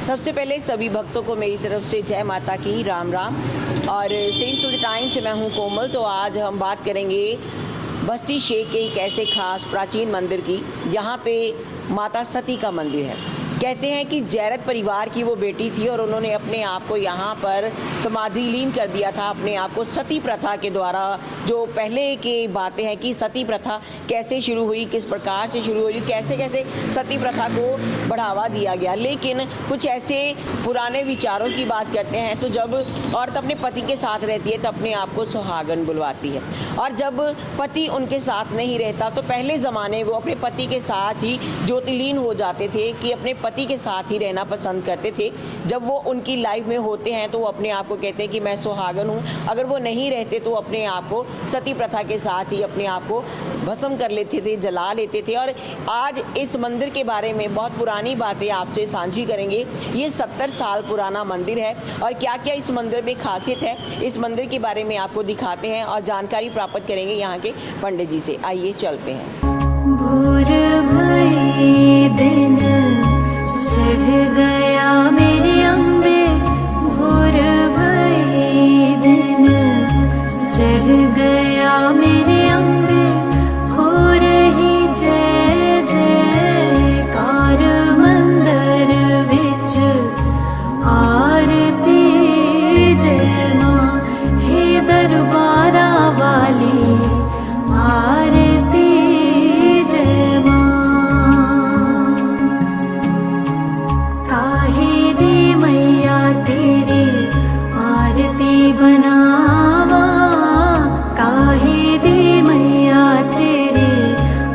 सबसे पहले सभी भक्तों को मेरी तरफ से जय माता की, राम राम। और सेंट्स ऑफ द टाइम से मैं हूं कोमल। तो आज हम बात करेंगे बस्ती शेख के एक ऐसे खास प्राचीन मंदिर की जहां पे माता सती का मंदिर है। कहते हैं कि जैरत परिवार की वो बेटी थी और उन्होंने अपने आप को यहाँ पर समाधि लीन कर दिया था, अपने आप को सती प्रथा के द्वारा। जो पहले की बातें हैं कि सती प्रथा कैसे शुरू हुई, किस प्रकार से शुरू हुई, कैसे कैसे सती प्रथा को बढ़ावा दिया गया। लेकिन कुछ ऐसे पुराने विचारों की बात करते हैं तो जब औरत अपने पति के साथ रहती है तो अपने आप को सुहागन बुलवाती है, और जब पति उनके साथ नहीं रहता तो पहले ज़माने वो अपने पति के साथ ही ज्योतिलीन हो जाते थे कि अपने पति के साथ ही रहना पसंद करते थे। जब वो उनकी लाइफ में होते हैं तो वो अपने आप को कहते हैं कि मैं सुहागन हूँ। अगर वो नहीं रहते तो अपने आप को सती प्रथा के साथ ही अपने आप को भस्म कर लेते थे, जला लेते थे। और आज इस मंदिर के बारे में बहुत पुरानी बातें आपसे साझी करेंगे। ये 70 साल पुराना मंदिर है और क्या क्या इस मंदिर में खासियत है, इस मंदिर के बारे में आपको दिखाते हैं और जानकारी प्राप्त करेंगे यहाँ के पंडित जी से। आइए चलते हैं। भोर भई दिन चढ़ गया मेरे अम्बे, भोर भई दिन चढ़ गया मेरे अम्बे, हो रही जय जयकार मंदिर विच आरती जय मां, हे दरबारा वाली आरती जय मां। काहे दी मैया तेरी आरती बनावा, काहे दी मैया तेरी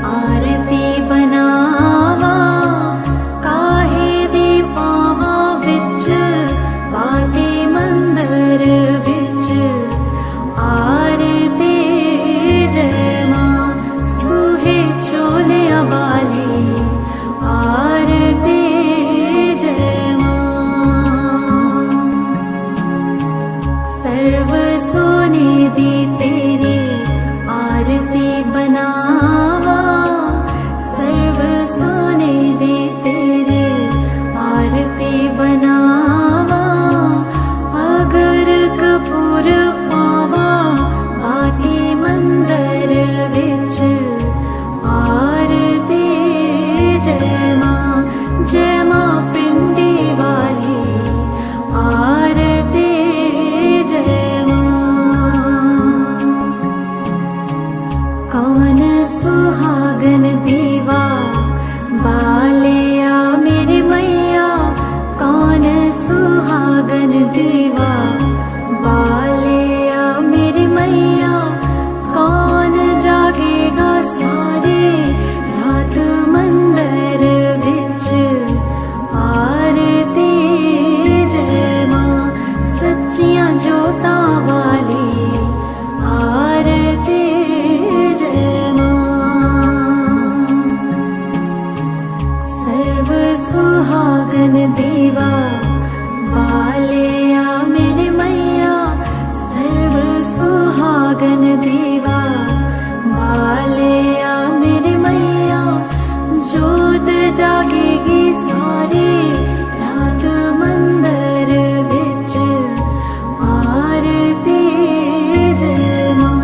आरती बनावा, काहे दी पावा विच वाती मंदिर विच आरती जय मां, सुहे चोलिया वाली आरती जय मां। सर्व सोने दी तेरी आरती बनावा, सर्व सोने दी तेरी आरती बनावा, अगर कपूर पावा बाती मंदिर विच आरती जय मां, जय मां पिंडी वाली आरती जय मां। कौन सुहागन दीवा बालिया मेरी मैया, कौन सुहागन दीवा बालिया मेरी मैया, कौन जागेगा सारे रात मंदिर विच आरती जय मां, सच्चियां जोतां वाली आरती जय मां। सर्व सुहागन दीवा बालिया मेरे मैया, सर्व सुहागन दीवा बालिया मेरे मैया, जोत जागेगी सारी रात मंदिर विच आरती जय मां,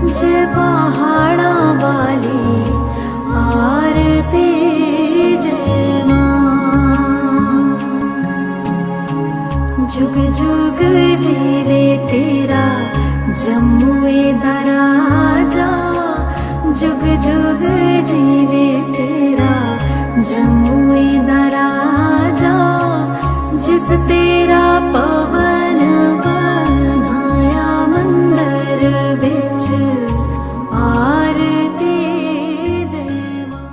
जय पहाड़ा वाली आरती जय मां। जुग जुग जीवे तेरा जम्मुए दा राजा, जुग जुग जीवे तेरा जम्मुए दा राजा, जिस तेरा पवन बनाया मंदिर विच आरती जय मां।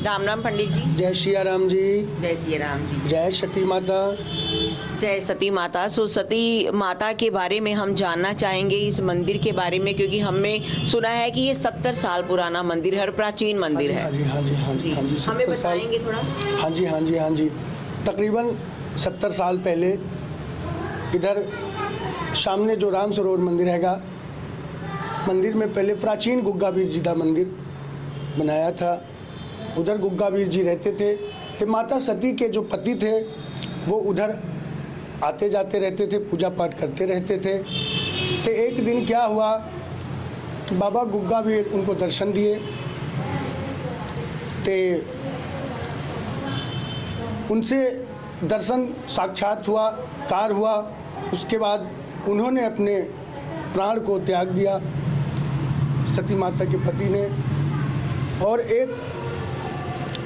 राम राम पंडित जी। जय सिया राम जी। जय सिया राम जी। जय सती माता। जय सती माता। सो सती माता के बारे में हम जानना चाहेंगे, इस मंदिर के बारे में, क्योंकि हमने सुना है कि ये 70 साल पुराना मंदिर है और प्राचीन मंदिर है। हाँ जी हाँ जी हाँ जी हाँ जी। हमें बताएंगे थोड़ा। हाँ जी हाँ जी हाँ जी। तकरीबन 70 साल पहले इधर सामने जो राम सरोवर मंदिर हैगा, मंदिर में पहले प्राचीन गुग्गा वीर जी का मंदिर बनाया था। उधर गुग्गा वीर जी रहते थे। तो माता सती के जो पति थे वो उधर आते जाते रहते थे, पूजा पाठ करते रहते थे। तो एक दिन क्या हुआ कि बाबा गुग्गावीर उनको दर्शन दिए। तो उनसे दर्शन साक्षात हुआ, कार हुआ। उसके बाद उन्होंने अपने प्राण को त्याग दिया सती माता के पति ने। और एक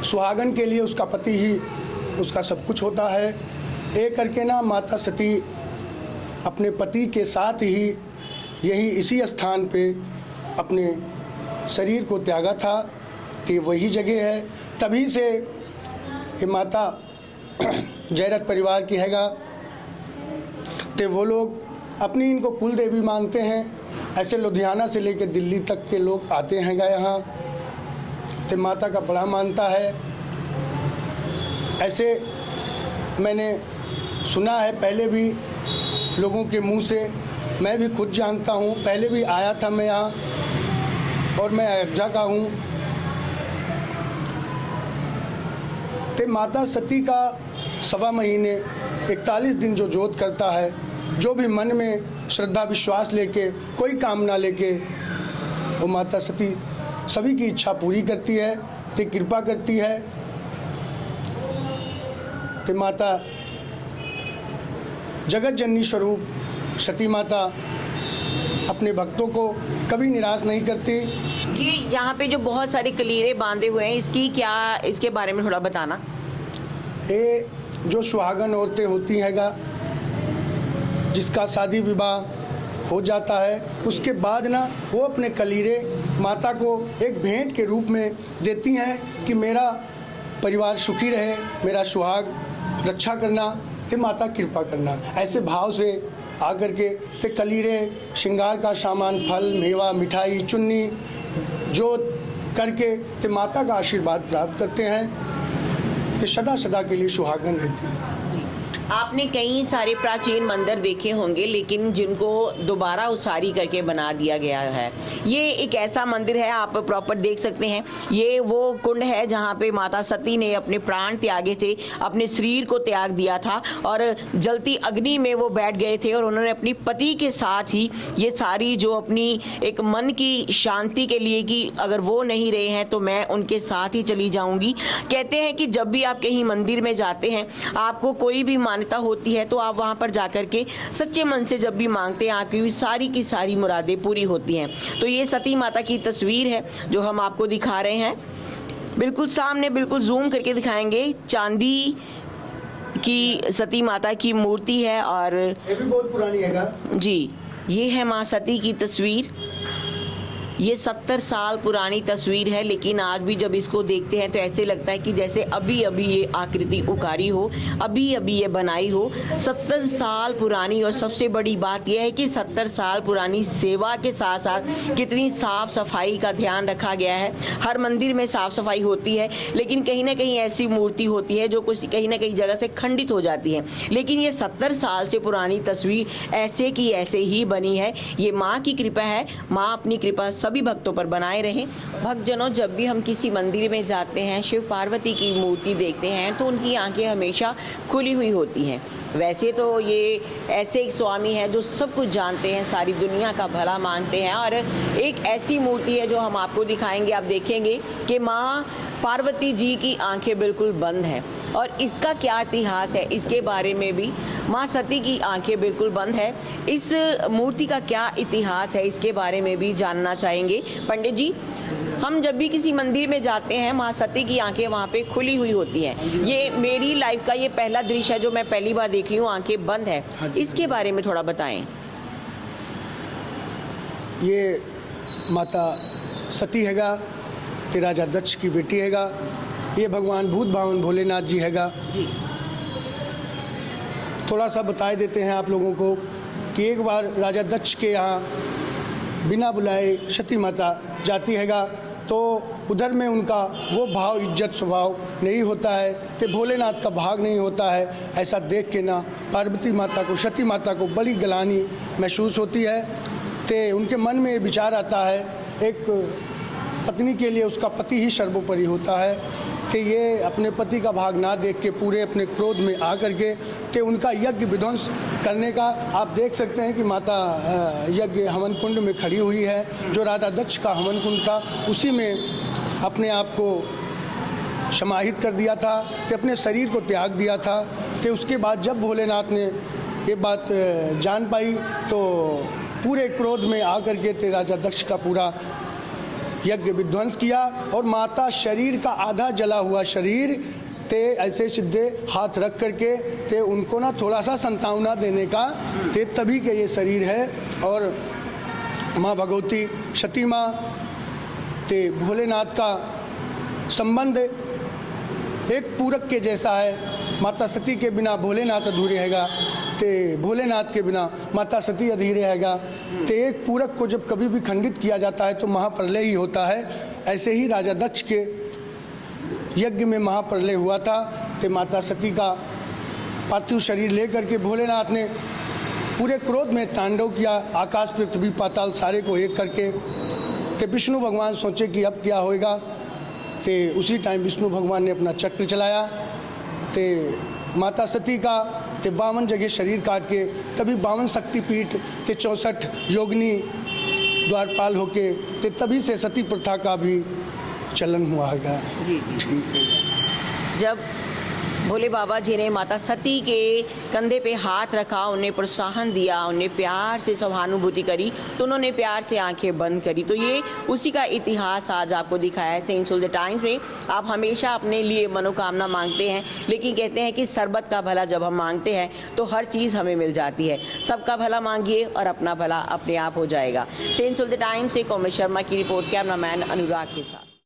सुहागन के लिए उसका पति ही उसका सब कुछ होता है। एक करके ना माता सती अपने पति के साथ ही यही इसी स्थान पे अपने शरीर को त्यागा था। कि वही जगह है, तभी से ये माता जयरथ परिवार की हैगा। तो वो लोग अपनी इनको कुल देवी मानते हैं। ऐसे लुधियाना से लेकर दिल्ली तक के लोग आते हैं यहाँ, तो माता का बड़ा मानता है। ऐसे मैंने सुना है पहले भी लोगों के मुंह से, मैं भी खुद जानता हूँ। पहले भी आया था मैं यहाँ, और मैं अयोध्या का हूँ। तो माता सती का 1.25 महीने 41 दिन जो जोत करता है, जो भी मन में श्रद्धा विश्वास लेके, कोई कामना लेके, वो माता सती सभी की इच्छा पूरी करती है, तो कृपा करती है। तो माता जगत जननी स्वरूप सती माता अपने भक्तों को कभी निराश नहीं करती। ये यहाँ पे जो बहुत सारे कलीरे बांधे हुए हैं, इसकी क्या, इसके बारे में थोड़ा बताना। ये जो सुहागन औरतें होती हैगा, जिसका शादी विवाह हो जाता है, उसके बाद ना वो अपने कलीरे माता को एक भेंट के रूप में देती हैं कि मेरा परिवार सुखी रहे, मेरा सुहाग रक्षा करना, तो माता कृपा करना। ऐसे भाव से आकर के ते कलीरे, श्रृंगार का सामान, फल मेवा, मिठाई, चुन्नी जोत करके ते माता का आशीर्वाद प्राप्त करते हैं कि सदा सदा के लिए सुहागन रहती है। आपने कई सारे प्राचीन मंदिर देखे होंगे, लेकिन जिनको दोबारा उसारी करके बना दिया गया है। ये एक ऐसा मंदिर है, आप प्रॉपर देख सकते हैं। ये वो कुंड है जहाँ पे माता सती ने अपने प्राण त्यागे थे, अपने शरीर को त्याग दिया था, और जलती अग्नि में वो बैठ गए थे। और उन्होंने अपनी पति के साथ ही ये सारी जो अपनी एक मन की शांति के लिए कि अगर वो नहीं रहे हैं तो मैं उनके साथ ही चली जाऊंगी। कहते हैं कि जब भी आप कहीं मंदिर में जाते हैं, आपको कोई भी मान्यता होती है, तो आप वहाँ पर जाकर के सच्चे मन से जब भी मांगते हैं, आपकी भी सारी की सारी मुरादें पूरी होती हैं। तो ये सती माता की तस्वीर है जो हम आपको दिखा रहे हैं, बिल्कुल सामने, बिल्कुल जूम करके दिखाएंगे। चांदी की सती माता की मूर्ति है, और ये भी बहुत पुरानी है जी, ये है माँ सती की तस्वीर। ये 70 साल पुरानी तस्वीर है, लेकिन आज भी जब इसको देखते हैं तो ऐसे लगता है कि जैसे अभी अभी ये आकृति उकारी हो, अभी अभी ये बनाई हो। 70 साल पुरानी, और सबसे बड़ी बात यह है कि 70 साल पुरानी सेवा के साथ साथ कितनी साफ सफाई का ध्यान रखा गया है। हर मंदिर में साफ सफाई होती है, लेकिन कहीं ना कहीं ऐसी मूर्ति होती है जो कुछ कहीं ना कहीं जगह से खंडित हो जाती है। लेकिन ये 70 साल से पुरानी तस्वीर ऐसे की ऐसे ही बनी है। ये माँ की कृपा है, माँ अपनी कृपा सभी भक्तों पर बनाए रहें। भक्तजनों, जब भी हम किसी मंदिर में जाते हैं, शिव पार्वती की मूर्ति देखते हैं, तो उनकी आंखें हमेशा खुली हुई होती हैं। वैसे तो ये ऐसे एक स्वामी हैं जो सब कुछ जानते हैं, सारी दुनिया का भला मानते हैं, और एक ऐसी मूर्ति है जो हम आपको दिखाएंगे। आप देखेंगे कि माँ पार्वती जी की आंखें बिल्कुल बंद हैं, और इसका क्या इतिहास है, इसके बारे में भी। माँ सती की आंखें बिल्कुल बंद है, इस मूर्ति का क्या इतिहास है, इसके बारे में भी जानना चाहेंगे। पंडित जी, हम जब भी किसी मंदिर में जाते हैं, माँ सती की आंखें वहाँ पे खुली हुई होती हैं। ये मेरी लाइफ का ये पहला दृश्य है जो मैं पहली बार देख रही हूँ, आंखें बंद है। इसके बारे में थोड़ा बताएं। ये माता सती हैगा, ते राजा दक्ष की बेटी हैगा। ये भगवान भूत भावन भोलेनाथ जी हैगा। जी, थोड़ा सा बता देते हैं आप लोगों को कि एक बार राजा दक्ष के यहाँ बिना बुलाए सती माता जाती हैगा, तो उधर में उनका वो भाव, इज्जत, स्वभाव नहीं होता है, तो भोलेनाथ का भाग नहीं होता है। ऐसा देख के ना पार्वती माता को, सती माता को बड़ी गलानी महसूस होती है। तो उनके मन में विचार आता है, एक पत्नी के लिए उसका पति ही सर्वोपरि होता है। तो ये अपने पति का भाग ना देख के पूरे अपने क्रोध में आ करके तो उनका यज्ञ विध्वंस करने का आप देख सकते हैं कि माता यज्ञ हवन कुंड में खड़ी हुई है। जो राजा दक्ष का हवन कुंड था उसी में अपने आप को समाहित कर दिया था, तो अपने शरीर को त्याग दिया था। तो उसके बाद जब भोलेनाथ ने ये बात जान पाई तो पूरे क्रोध में आकर के ते राजा दक्ष का पूरा यज्ञ विध्वंस किया और माता शरीर का आधा जला हुआ शरीर ते ऐसे सीधे हाथ रख करके ते उनको ना थोड़ा सा संतावना देने का ते तभी के ये शरीर है। और माँ भगवती सती माँ ते भोलेनाथ का संबंध एक पूरक के जैसा है। माता सती के बिना भोलेनाथ अधूरे हैगा, ते भोलेनाथ के बिना माता सती अधूरे हैगा। ते एक पूरक को जब कभी भी खंडित किया जाता है तो महाप्रलय ही होता है। ऐसे ही राजा दक्ष के यज्ञ में महाप्रलय हुआ था। ते माता सती का पार्थिव शरीर लेकर के भोलेनाथ ने पूरे क्रोध में तांडव किया, आकाश पृथ्वी पाताल सारे को एक करके। ते विष्णु भगवान सोचे कि अब क्या होएगा। ते उसी टाइम विष्णु भगवान ने अपना चक्र चलाया, ते माता सती का ते 52 जगह शरीर काट के तभी 52 शक्तिपीठ ते 64 योगिनी द्वारपाल होके ते तभी से सती प्रथा का भी चलन हुआ है। जी ठीक है। जब भोले बाबा जी ने माता सती के कंधे पे हाथ रखा, उन्हें प्रोत्साहन दिया, उन्हें प्यार से सहानुभूति करी, तो उन्होंने प्यार से आंखें बंद करी। तो ये उसी का इतिहास आज आपको दिखाया है। सेंट सोल्जर टाइम्स में आप हमेशा अपने लिए मनोकामना मांगते हैं, लेकिन कहते हैं कि सरबत का भला जब हम मांगते हैं तो हर चीज़ हमें मिल जाती है। सबका भला मांगिए और अपना भला अपने आप हो जाएगा। सेंट सोल्जर टाइम्स से कोमल शर्मा की रिपोर्ट, कैमरामैन अनुराग के साथ।